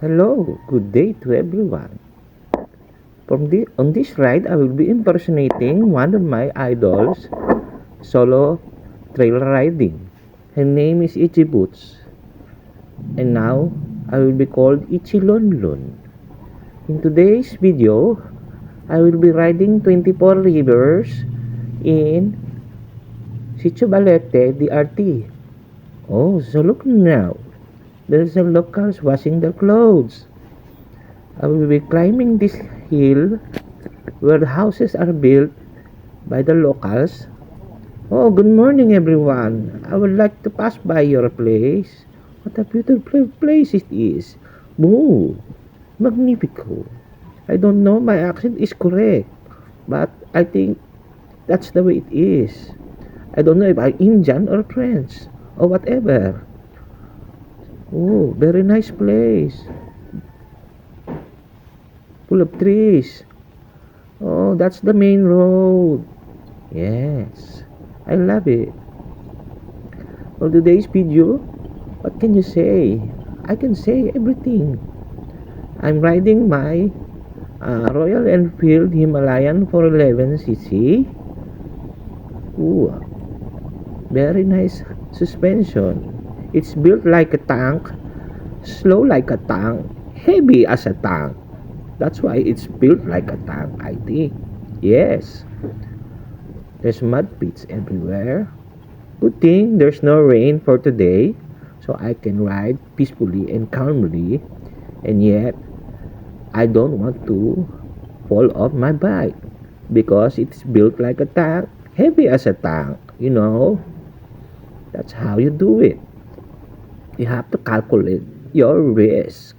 Hello, good day to everyone. On this ride, I will be impersonating one of my idols, solo trail riding. Her name is Ichi Boots, and now I will be called Ichi Lonlon. In today's video, I will be riding 24 rivers in Sitio Balete, DRT. Oh, so look now. There's a locals washing their clothes. I will be climbing this hill where the houses are built by the locals. Oh, good morning, everyone. I would like to pass by your place. What a beautiful place it is. Moo, magnifico. I don't know my accent is correct, but I think that's the way it is. I don't know if I'm Indian or French or whatever. Oh, very nice place. Full of trees. Oh, that's the main road. Yes, I love it. For today's video, what can you say? I can say everything. I'm riding my Royal Enfield Himalayan 411cc. Ooh, very nice suspension. It's built like a tank, slow like a tank, heavy as a tank. That's why it's built like a tank, I think. Yes, there's mud pits everywhere. Good thing there's no rain for today, so I can ride peacefully and calmly, and yet I don't want to fall off my bike because it's built like a tank, heavy as a tank, you know. That's how you do it. You have to calculate your risk.